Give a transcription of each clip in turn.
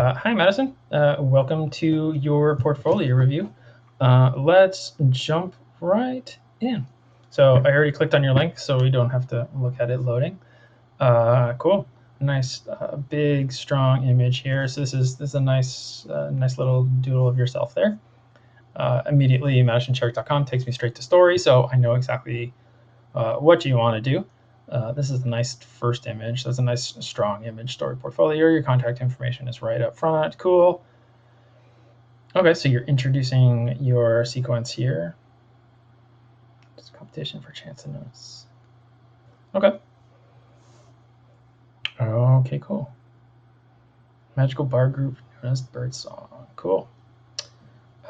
Hi, Madison. Welcome to your portfolio review. Let's jump right in. So I already clicked on your link, so we don't have to look at it loading. Cool. Nice, big, strong image here. So this is a nice little doodle of yourself there. Immediately, MadisonSherrick.com takes me straight to story, so I know exactly what you want to do. This is a nice first image. That's a nice strong image story portfolio. Your contact information is right up front. Cool. Okay, so you're introducing your sequence here. It's competition for chance and notes. Okay. Okay, cool. Magical bar group known as Birdsong. Cool.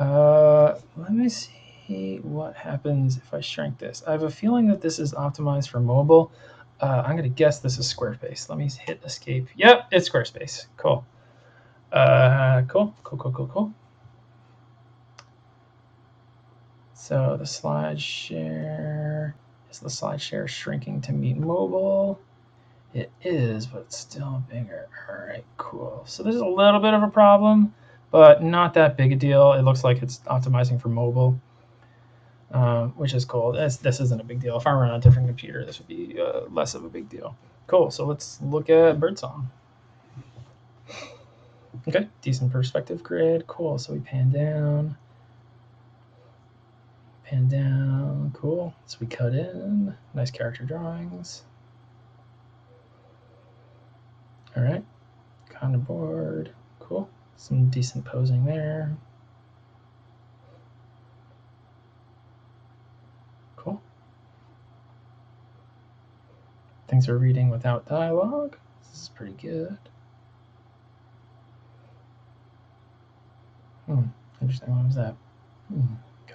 Let me see what happens if I shrink this. I have a feeling that this is optimized for mobile. I'm going to guess this is Squarespace. Let me hit escape. Yep, it's Squarespace. Cool. Cool. So the slide share, is the slide share shrinking to meet mobile? It is, but it's still bigger. All right, cool. So there's a little bit of a problem, but not that big a deal. It looks like it's optimizing for mobile, which is cool. This isn't a big deal. If I were on a different computer, this would be less of a big deal. Cool. So let's look at Birdsong. Okay, decent perspective grid. Cool. So we pan down. Cool. So we cut in. Nice character drawings. All right, kind of board. Cool. Some decent posing there. Cool. Things are reading without dialogue. This is pretty good. Interesting. What was that? Okay.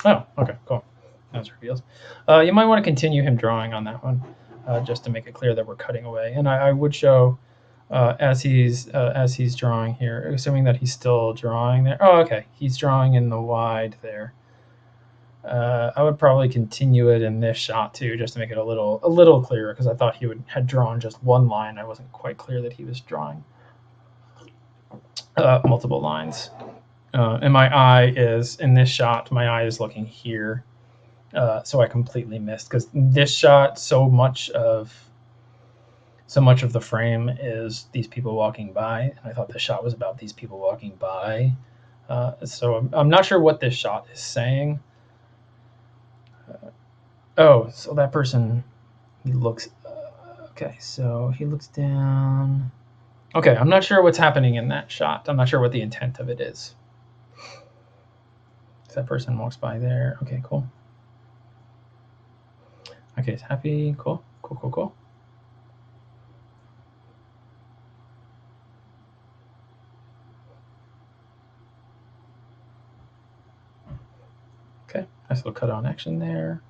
Oh, okay, cool. That's reveals. You might want to continue him drawing on that one, just to make it clear that we're cutting away. And I would show as he's drawing here, assuming that he's still drawing there. Oh, okay, he's drawing in the wide there. I would probably continue it in this shot too, just to make it a little clearer, because I thought he had drawn just one line. I wasn't quite clear that he was drawing multiple lines. And my eye is in this shot. My eye is looking here, so I completely missed, because this shot, so much of the frame is these people walking by, and I thought the shot was about these people walking by. So I'm not sure what this shot is saying. Oh, so that person, he looks. Okay, so he looks down. Okay, I'm not sure what's happening in that shot. I'm not sure what the intent of it is. So that person walks by there. Okay, cool. Okay, he's happy. Cool. Okay, nice little cut on action there.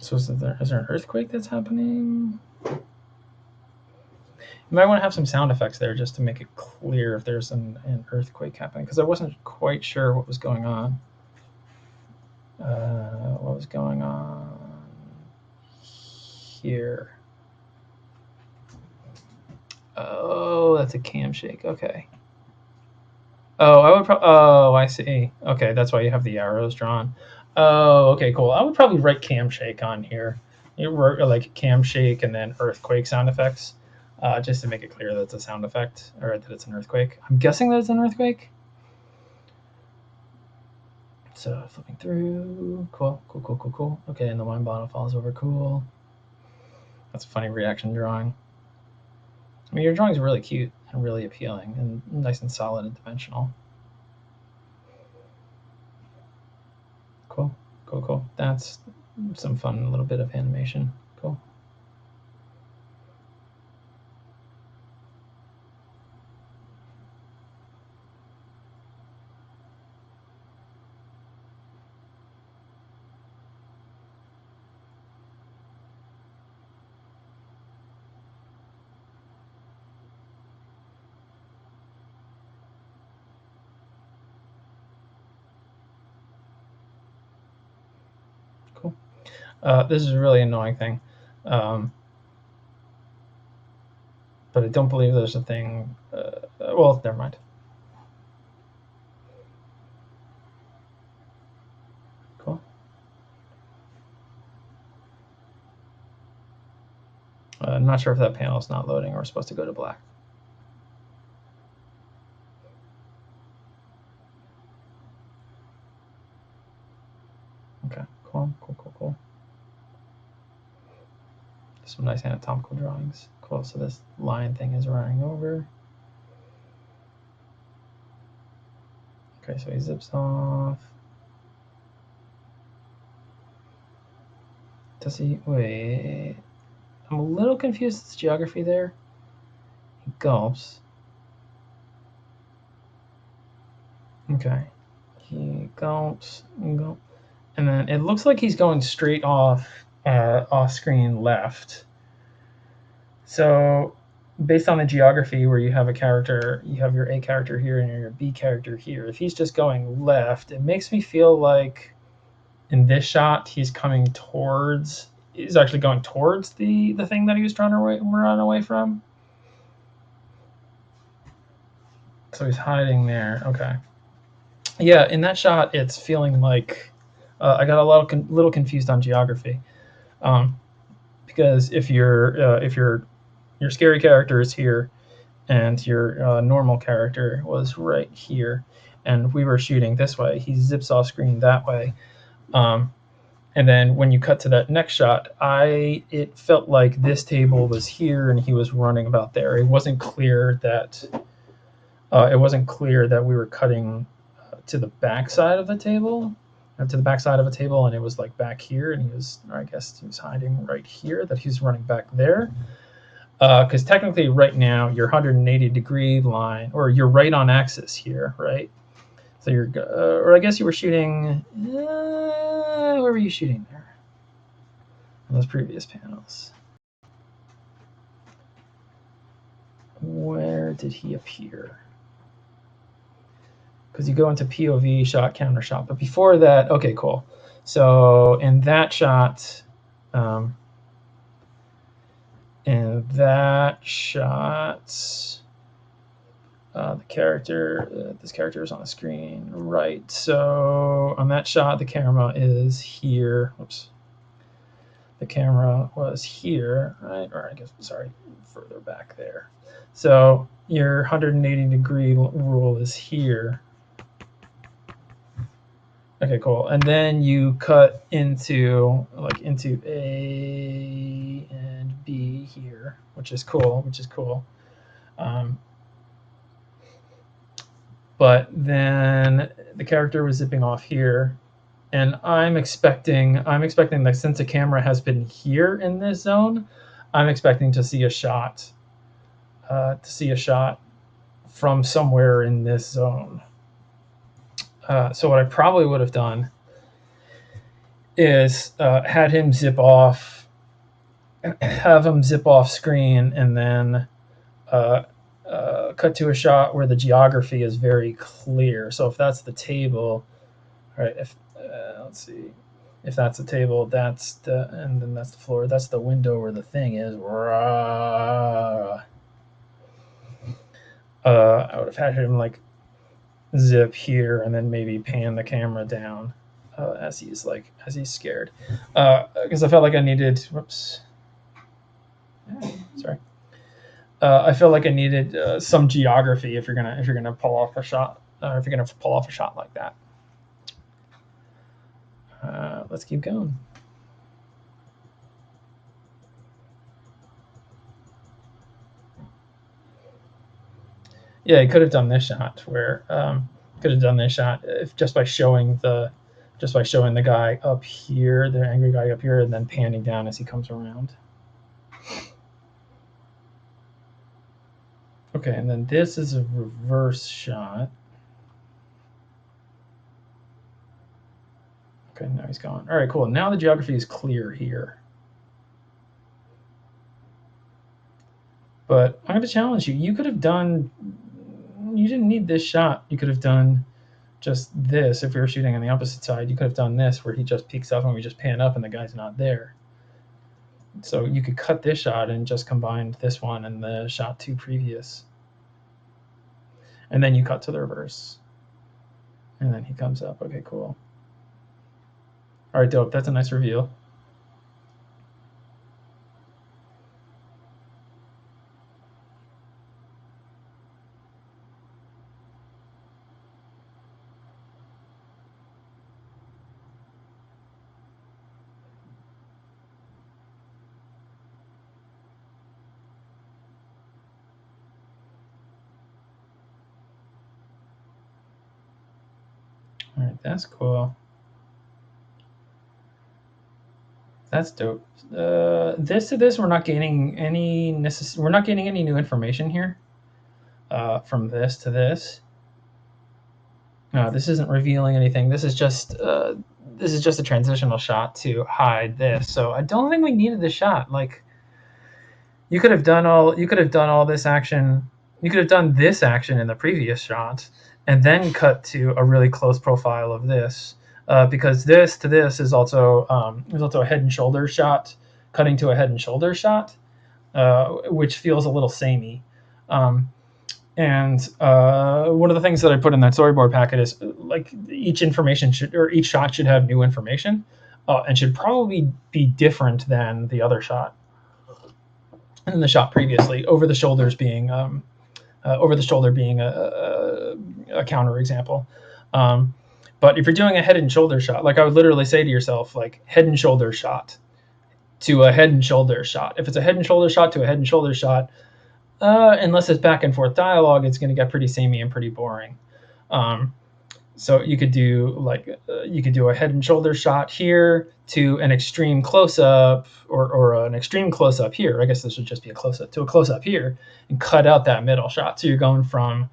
So is there an earthquake that's happening? You might want to have some sound effects there just to make it clear if there's an earthquake happening, because I wasn't quite sure what was going on. What was going on here? Oh, that's a cam shake. Okay. Oh, I see. Okay, that's why you have the arrows drawn. Oh, okay, cool. I would probably write cam shake on here. You wrote like cam shake and then earthquake sound effects, just to make it clear that it's a sound effect, or that it's an earthquake. I'm guessing that it's an earthquake. So flipping through. Cool. Okay, and the wine bottle falls over. Cool. That's a funny reaction drawing. I mean, your drawings are really cute and really appealing and nice and solid and dimensional. Cool. That's some fun little bit of animation. Cool. This is a really annoying thing. But I don't believe there's a thing. Well, never mind. Cool. I'm not sure if that panel is not loading or we're supposed to go to black. Okay, cool. Some nice anatomical drawings. Cool, so this line thing is running over. Okay, so he zips off. Does he, wait. I'm a little confused with the geography there. He gulps. Okay. He gulps, and then it looks like he's going straight off screen left. So based on the geography where you have a character, you have your A character here and your B character here. If he's just going left, it makes me feel like in this shot he's actually going towards the thing that he was trying to run away from. So he's hiding there. Okay. Yeah, in that shot, it's feeling like I got a little confused on geography, because if your scary character is here, and your normal character was right here, and we were shooting this way, he zips off screen that way, and then when you cut to that next shot, it felt like this table was here and he was running about there. It wasn't clear that we were cutting to the back side of the table, and it was like back here, and I guess he was hiding right here, that he's running back there. Because technically, right now, your 180-degree line, or you're right on axis here, right? So or I guess you were shooting. Where were you shooting there? On those previous panels. Where did he appear? Because you go into POV shot, counter shot. But before that, okay, cool. So in that shot, the this character is on the screen, right? So on that shot, the camera is here. Oops. The camera was here, right? Or I guess, sorry, further back there. So your 180-degree rule is here. Okay, cool. And then you cut into A and B here, which is cool. But then the character was zipping off here, and I'm expecting that since the camera has been here in this zone, I'm expecting to see a shot, from somewhere in this zone. So what I probably would have done is have him zip off screen, and then cut to a shot where the geography is very clear. So if that's the table, right? Let's see, if that's the table, and then that's the floor. That's the window where the thing is. I would have had him like zip here and then maybe pan the camera down as he's scared, because I felt like I needed. Whoops. Sorry. I feel like I needed some geography if you're gonna pull off a shot, if you're gonna pull off a shot like that. Let's keep going. Yeah, he could have done this shot if just by showing the guy up here, the angry guy up here, and then panning down as he comes around. Okay, and then this is a reverse shot. Okay, now he's gone. All right, cool. Now the geography is clear here. But I'm going to challenge you. You didn't need this shot. You could have done just this, if we were shooting on the opposite side, you could have done this where he just peeks up and we just pan up and the guy's not there. So you could cut this shot and just combine this one and the shot 2 previous. And then you cut to the reverse. And then he comes up. Okay, cool. All right, dope. That's a nice reveal. All right, that's cool. That's dope. This to this, we're not gaining any new information here. From this to this, this isn't revealing anything. This is just a transitional shot to hide this. So I don't think we needed the shot. Like, you could have done all this action. You could have done this action in the previous shot, and then cut to a really close profile of this. Because this to this is also a head and shoulders shot, cutting to a head and shoulders shot, which feels a little samey. And one of the things that I put in that storyboard packet is like each shot should have new information, and should probably be different than the other shot and the shot previously. Over the shoulder being a counter example. But if you're doing a head and shoulder shot, like I would literally say to yourself, like head and shoulder shot to a head and shoulder shot. If it's a head and shoulder shot to a head and shoulder shot, unless it's back and forth dialogue, it's going to get pretty samey and pretty boring. So you could do a head and shoulder shot here to an extreme close up, or an extreme close up here. I guess this would just be a close up to a close up here, and cut out that middle shot. So you're going from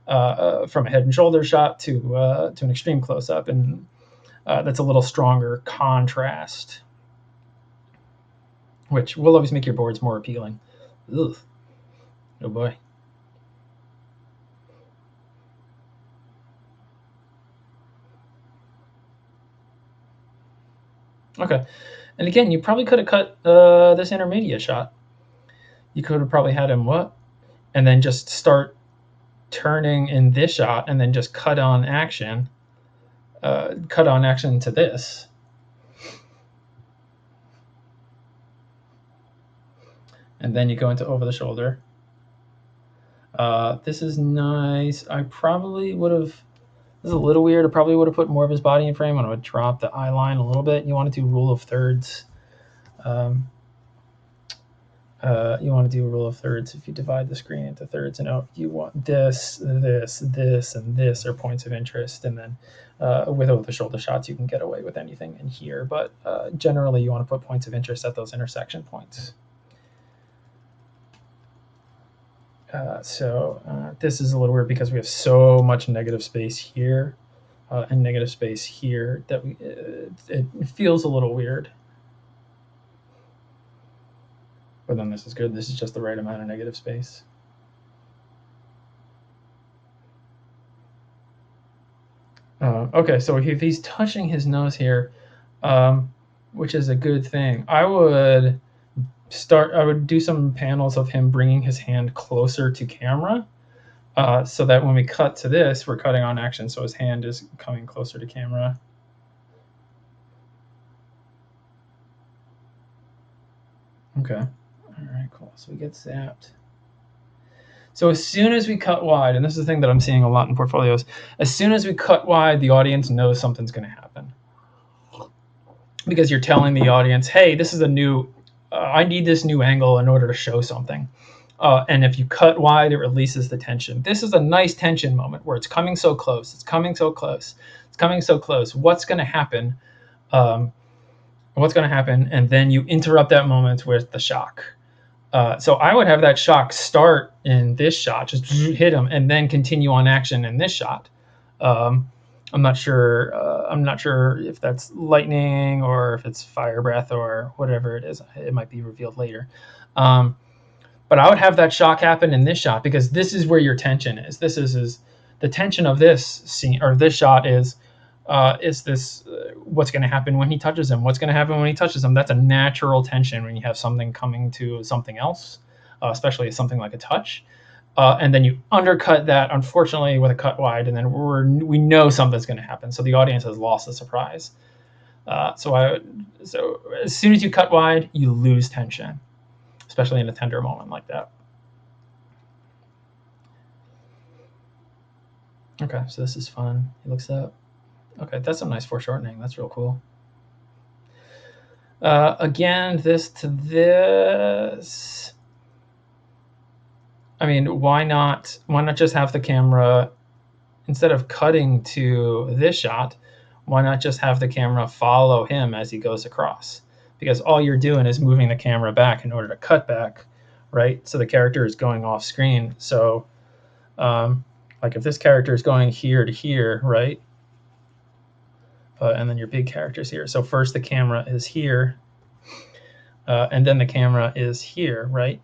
a head and shoulder shot to an extreme close up, and that's a little stronger contrast, which will always make your boards more appealing. Ugh. Oh boy. Okay. And again, you probably could have cut this intermediate shot. You could have probably had him and then just start turning in this shot, and then just cut on action to this. And then you go into over the shoulder. This is nice. I probably would have. This is a little weird. I probably would have put more of his body in frame, and I would drop the eye line a little bit. You want to do rule of thirds. You want to do a rule of thirds if you divide the screen into thirds, and you want this, and this are points of interest, and then with over the shoulder shots you can get away with anything in here, but generally you want to put points of interest at those intersection points. So this is a little weird because we have so much negative space here and negative space here that it feels a little weird. But then this is good. This is just the right amount of negative space. Okay, so if he's touching his nose here, which is a good thing, I would do some panels of him bringing his hand closer to camera, so that when we cut to this, we're cutting on action, so his hand is coming closer to camera. Okay. All right, cool. So we get zapped. So as soon as we cut wide, and this is the thing that I'm seeing a lot in portfolios, as soon as we cut wide, the audience knows something's going to happen. Because you're telling the audience, hey, this is a new, I need this new angle in order to show something. And if you cut wide, it releases the tension. This is a nice tension moment where it's coming so close. It's coming so close. It's coming so close. What's going to happen? And then you interrupt that moment with the shock. So I would have that shock start in this shot, just hit him, and then continue on action in this shot. I'm not sure if that's lightning or if it's fire breath or whatever it is. It might be revealed later. But I would have that shock happen in this shot because this is where your tension is. This the tension of this scene or this shot is this what's going to happen when he touches him? What's going to happen when he touches him? That's a natural tension when you have something coming to something else, especially something like a touch. And then you undercut that, unfortunately, with a cut wide, and then we know something's going to happen. So the audience has lost the surprise. So as soon as you cut wide, you lose tension, especially in a tender moment like that. Okay, so this is fun. He looks up. Okay, that's some nice foreshortening. That's real cool. Again, this to this. I mean, why not just have the camera, instead of cutting to this shot, why not just have the camera follow him as he goes across? Because all you're doing is moving the camera back in order to cut back, right? So the character is going off screen. So like if this character is going here to here, right? And then your big character's here. So first the camera is here, and then the camera is here, right?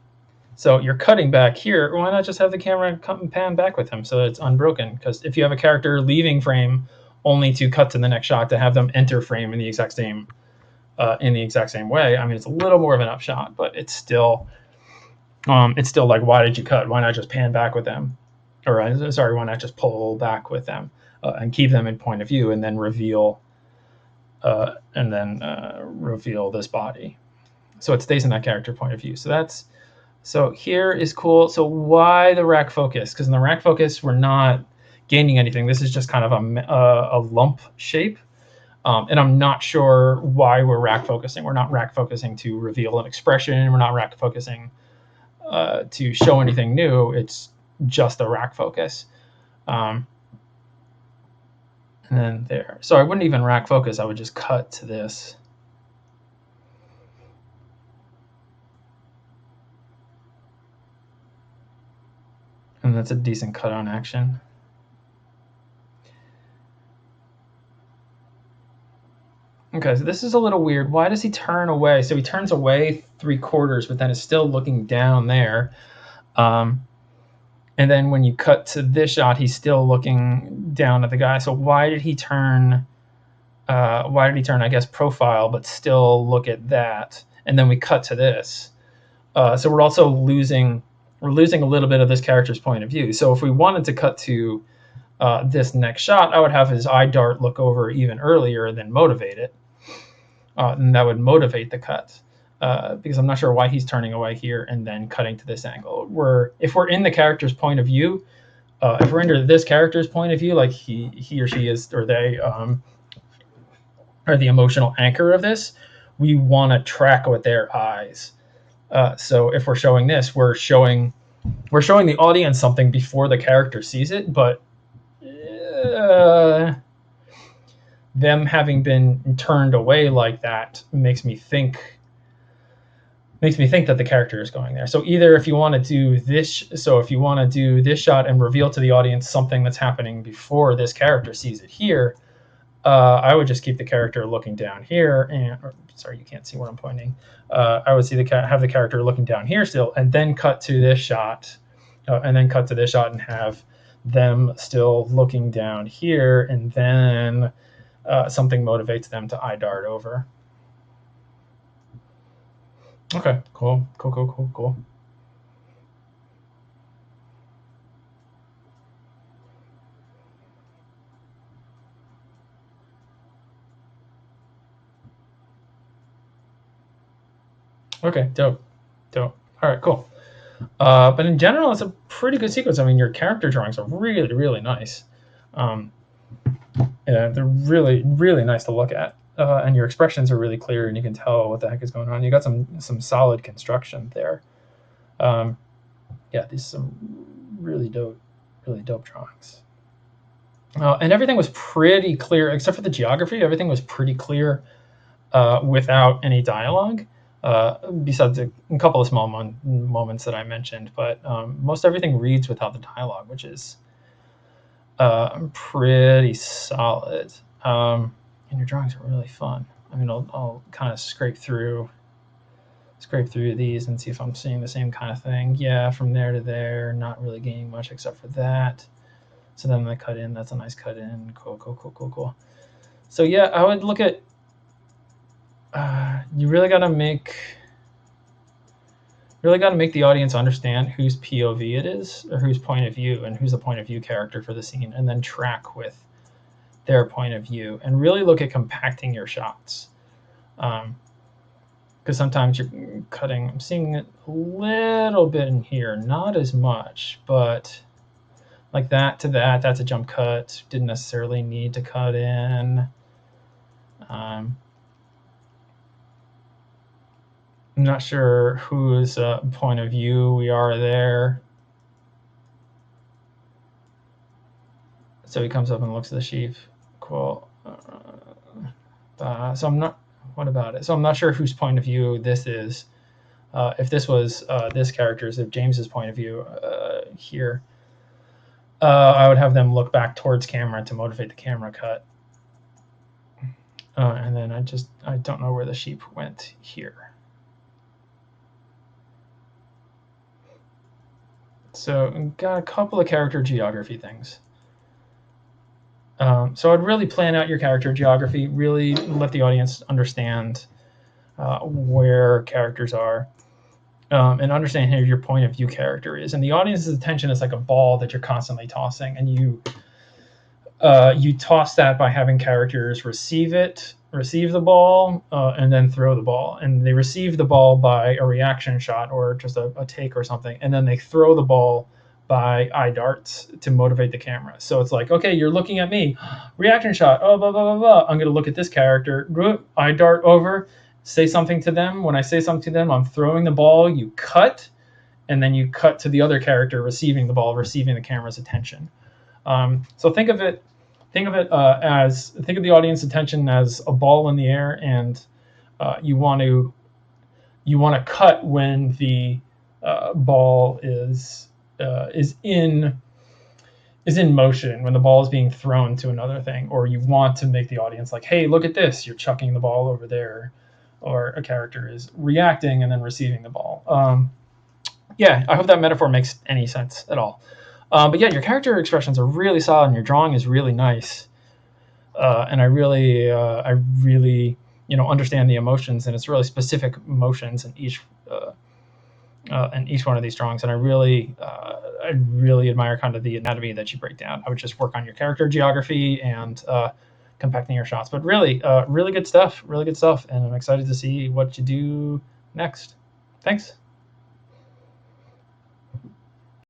So you're cutting back here. Why not just have the camera come and pan back with him so that it's unbroken? Because if you have a character leaving frame only to cut to the next shot, to have them enter frame in the exact same way, I mean, it's a little more of an upshot, but it's still like, why did you cut? Why not just pan back with them? Or sorry, why not just pull back with them and keep them in point of view, and then reveal this body, so it stays in that character point of view. So here is cool. So why the rack focus? Because in the rack focus, we're not gaining anything. This is just kind of a lump shape. And I'm not sure why we're rack focusing. We're not rack focusing to reveal an expression. We're not rack focusing to show anything new. It's just a rack focus. And then there. So I wouldn't even rack focus. I would just cut to this. And that's a decent cut on action. Okay, so this is a little weird. Why does he turn away? So he turns away 3/4, but then is still looking down there. And then when you cut to this shot, he's still looking down at the guy. So why did he turn, I guess, profile, but still look at that? And then we cut to this. So we're also losing a little bit of this character's point of view. So if we wanted to cut to this next shot, I would have his eye dart look over even earlier and then motivate it. And that would motivate the cut. Because I'm not sure why he's turning away here and then cutting to this angle. If we're in the character's point of view, if we're into this character's point of view, like he or she is, or they are the emotional anchor of this, we want to track with their eyes. So if we're showing this, we're showing the audience something before the character sees it, but them having been turned away like that makes me think that the character is going there. So either if you want to do this shot and reveal to the audience something that's happening before this character sees it here, I would just keep the character looking down here, sorry, you can't see where I'm pointing. I would have the character looking down here still, and then cut to this shot, and have them still looking down here, and then something motivates them to eye dart over. Okay, cool. Okay, dope. All right, cool. But in general, it's a pretty good sequence. I mean, your character drawings are really, really nice. Yeah, they're really, really nice to look at. And your expressions are really clear, and you can tell what the heck is going on. You got some solid construction there. Yeah, these are some really dope drawings. And everything was pretty clear, except for the geography. Everything was pretty clear without any dialogue, besides a couple of small moments that I mentioned. But most everything reads without the dialogue, which is pretty solid. And your drawings are really fun. I mean, I'll kind of scrape through these and see if I'm seeing the same kind of thing. Yeah, from there to there, not really gaining much except for that. So then the cut in, that's a nice cut in. Cool. So yeah, I would look at, you really got to make the audience understand whose POV it is, or whose point of view, and who's the point of view character for the scene, and then track with their point of view, and really look at compacting your shots. Because sometimes you're cutting, I'm seeing it a little bit in here, not as much, but like that to that, that's a jump cut. Didn't necessarily need to cut in. I'm not sure whose point of view we are there. So he comes up and looks at the sheep. Cool. So I'm not, what about it? So I'm not sure whose point of view this is. If this was this character's, if James's point of view here, I would have them look back towards camera to motivate the camera cut. And then I don't know where the sheep went here. So got a couple of character geography things. So I'd really plan out your character geography, really let the audience understand where characters are, and understand who your point of view character is. And the audience's attention is like a ball that you're constantly tossing, and you toss that by having characters receive the ball, and then throw the ball. And they receive the ball by a reaction shot or just a take or something, and then they throw the ball by eye darts to motivate the camera. So it's like, okay, you're looking at me, reaction shot, oh, blah, blah, blah, blah. I'm going to look at this character, eye dart over, say something to them. When I say something to them, I'm throwing the ball, you cut, and then you cut to the other character receiving the ball, receiving the camera's attention. So think of the audience attention as a ball in the air, and you want to cut when the ball is in motion, when the ball is being thrown to another thing, or you want to make the audience like, hey, look at this, you're chucking the ball over there, or a character is reacting and then receiving the ball. Yeah, I hope that metaphor makes any sense at all. But yeah, your character expressions are really solid, and your drawing is really nice. And I really understand the emotions, and it's really specific emotions in each one of these drawings. And I really admire kind of the anatomy that you break down. I would just work on your character geography and compacting your shots. But really good stuff, and I'm excited to see what you do next. Thanks.